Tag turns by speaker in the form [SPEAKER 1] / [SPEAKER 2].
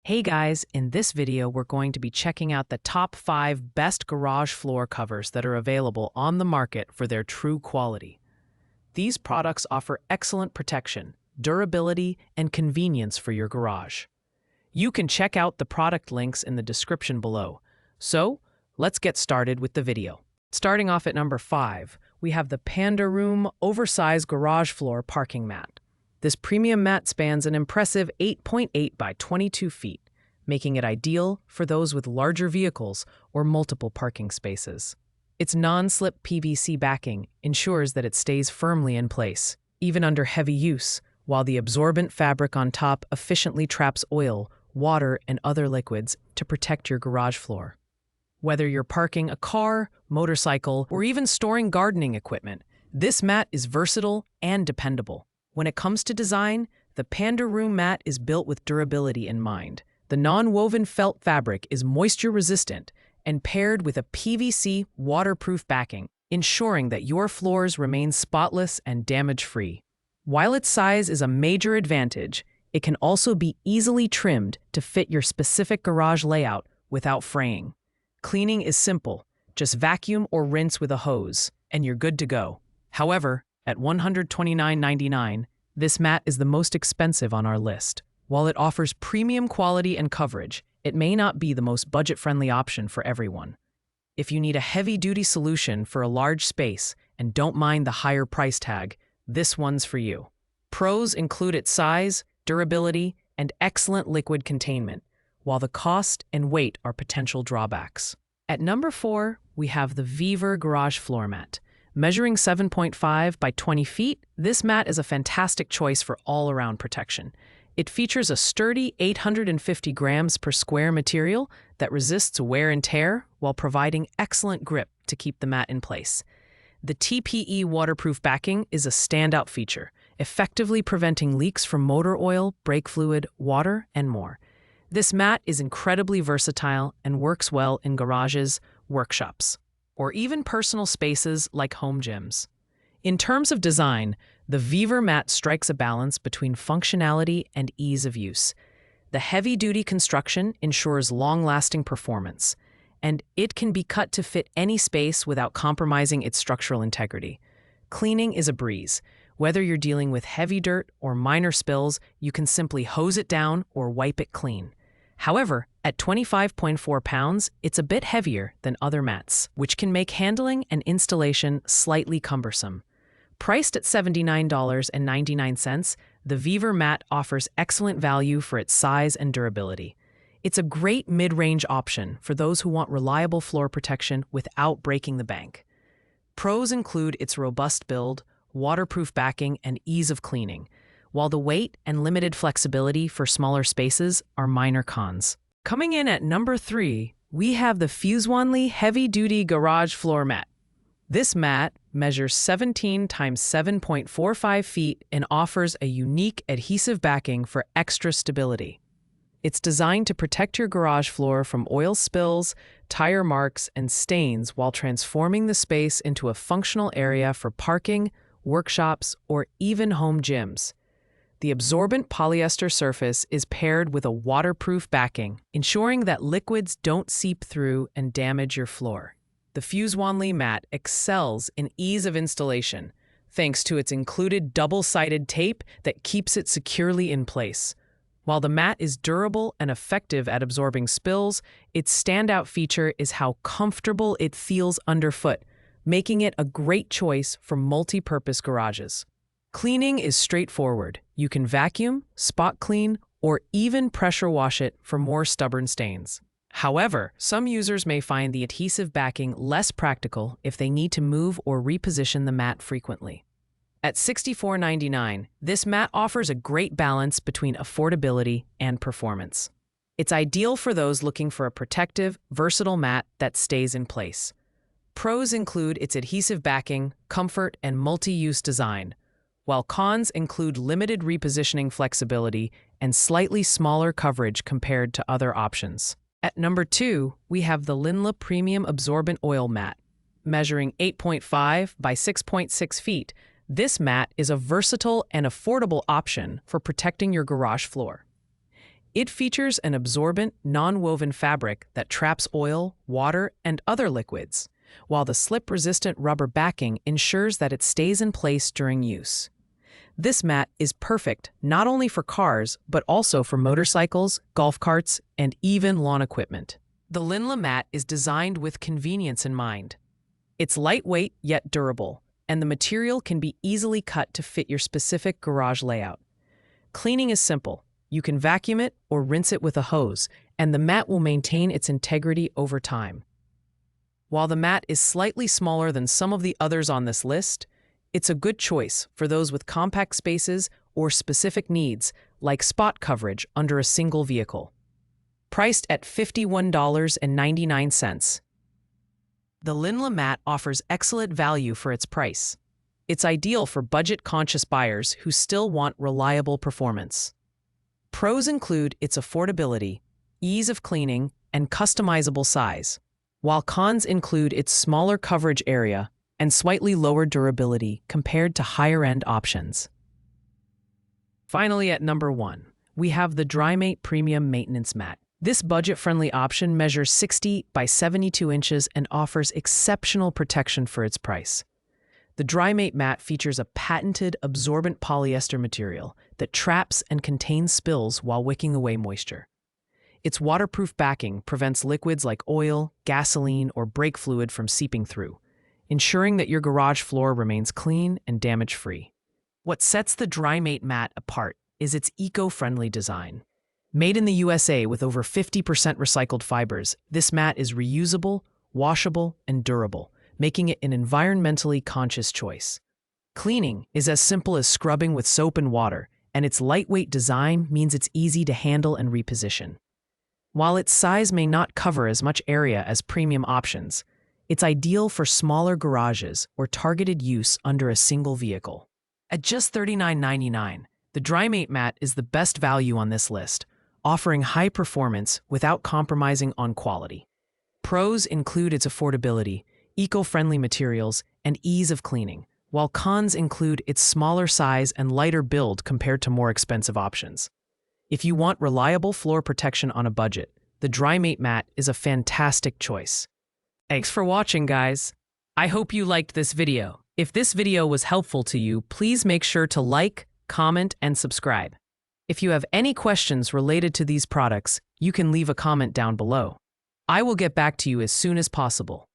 [SPEAKER 1] Hey guys, in this video we're going to be checking out the top 5 best garage floor covers that are available on the market for their true quality. These products offer excellent protection, durability, and convenience for your garage. You can check out the product links in the description below. So, let's get started with the video. Starting off at number 5, we have the Pandaroo Oversized Garage Floor Parking Mat. This premium mat spans an impressive 8.8 by 22 feet, making it ideal for those with larger vehicles or multiple parking spaces. Its non-slip PVC backing ensures that it stays firmly in place, even under heavy use, while the absorbent fabric on top efficiently traps oil, water, and other liquids to protect your garage floor. Whether you're parking a car, motorcycle, or even storing gardening equipment, this mat is versatile and dependable. When it comes to design, the Pandaroo mat is built with durability in mind. The non-woven felt fabric is moisture-resistant and paired with a PVC waterproof backing, ensuring that your floors remain spotless and damage-free. While its size is a major advantage, it can also be easily trimmed to fit your specific garage layout without fraying. Cleaning is simple. Just vacuum or rinse with a hose, and you're good to go. However, at $129.99, this mat is the most expensive on our list. While it offers premium quality and coverage, it may not be the most budget-friendly option for everyone. If you need a heavy-duty solution for a large space and don't mind the higher price tag, this one's for you. Pros include its size, durability, and excellent liquid containment, while the cost and weight are potential drawbacks. At number 4, we have the Vaver Garage Floor Mat. Measuring 7.5 by 20 feet, this mat is a fantastic choice for all-around protection. It features a sturdy 850 grams per square material that resists wear and tear while providing excellent grip to keep the mat in place. The TPE waterproof backing is a standout feature, effectively preventing leaks from motor oil, brake fluid, water, and more. This mat is incredibly versatile and works well in garages, workshops, or even personal spaces like home gyms. In terms of design, the Vaver mat strikes a balance between functionality and ease of use. The heavy-duty construction ensures long-lasting performance, and it can be cut to fit any space without compromising its structural integrity. Cleaning is a breeze. Whether you're dealing with heavy dirt or minor spills, you can simply hose it down or wipe it clean. However, at 25.4 pounds, it's a bit heavier than other mats, which can make handling and installation slightly cumbersome. Priced at $79.99, the Vaver mat offers excellent value for its size and durability. It's a great mid-range option for those who want reliable floor protection without breaking the bank. Pros include its robust build, waterproof backing, and ease of cleaning, while the weight and limited flexibility for smaller spaces are minor cons. Coming in at number 3, we have the Fusewanly HeavyDuty Garage Floor Mat. This mat measures 17 times 7.45 feet and offers a unique adhesive backing for extra stability. It's designed to protect your garage floor from oil spills, tire marks, and stains while transforming the space into a functional area for parking, workshops, or even home gyms. The absorbent polyester surface is paired with a waterproof backing, ensuring that liquids don't seep through and damage your floor. The Fusewanly mat excels in ease of installation, thanks to its included double-sided tape that keeps it securely in place. While the mat is durable and effective at absorbing spills, its standout feature is how comfortable it feels underfoot, making it a great choice for multi-purpose garages. Cleaning is straightforward. You can vacuum, spot clean, or even pressure wash it for more stubborn stains. However, some users may find the adhesive backing less practical if they need to move or reposition the mat frequently. At $64.99, this mat offers a great balance between affordability and performance. It's ideal for those looking for a protective, versatile mat that stays in place. Pros include its adhesive backing, comfort, and multi-use design, while cons include limited repositioning flexibility and slightly smaller coverage compared to other options. At number 2, we have the Linla Premium Absorbent Oil Mat. Measuring 8.5 by 6.6 feet, this mat is a versatile and affordable option for protecting your garage floor. It features an absorbent, non-woven fabric that traps oil, water, and other liquids, while the slip-resistant rubber backing ensures that it stays in place during use. This mat is perfect not only for cars, but also for motorcycles, golf carts, and even lawn equipment. The Linla mat is designed with convenience in mind. It's lightweight yet durable, and the material can be easily cut to fit your specific garage layout. Cleaning is simple. You can vacuum it or rinse it with a hose, and the mat will maintain its integrity over time. While the mat is slightly smaller than some of the others on this list, it's a good choice for those with compact spaces or specific needs, like spot coverage under a single vehicle. Priced at $51.99. The Linla mat offers excellent value for its price. It's ideal for budget-conscious buyers who still want reliable performance. Pros include its affordability, ease of cleaning, and customizable size, while cons include its smaller coverage area and slightly lower durability compared to higher-end options. Finally, at number 1, we have the Drymate Premium Maintenance Mat. This budget-friendly option measures 60 by 72 inches and offers exceptional protection for its price. The Drymate mat features a patented absorbent polyester material that traps and contains spills while wicking away moisture. Its waterproof backing prevents liquids like oil, gasoline, or brake fluid from seeping through, ensuring that your garage floor remains clean and damage-free. What sets the Drymate mat apart is its eco-friendly design. Made in the USA with over 50% recycled fibers, this mat is reusable, washable, and durable, making it an environmentally conscious choice. Cleaning is as simple as scrubbing with soap and water, and its lightweight design means it's easy to handle and reposition. While its size may not cover as much area as premium options, it's ideal for smaller garages or targeted use under a single vehicle. At just $39.99, the Drymate mat is the best value on this list, offering high performance without compromising on quality. Pros include its affordability, eco-friendly materials, and ease of cleaning, while cons include its smaller size and lighter build compared to more expensive options. If you want reliable floor protection on a budget, the Drymate mat is a fantastic choice. Thanks for watching, guys. I hope you liked this video. If this video was helpful to you, please make sure to like, comment, and subscribe. If you have any questions related to these products, you can leave a comment down below. I will get back to you as soon as possible.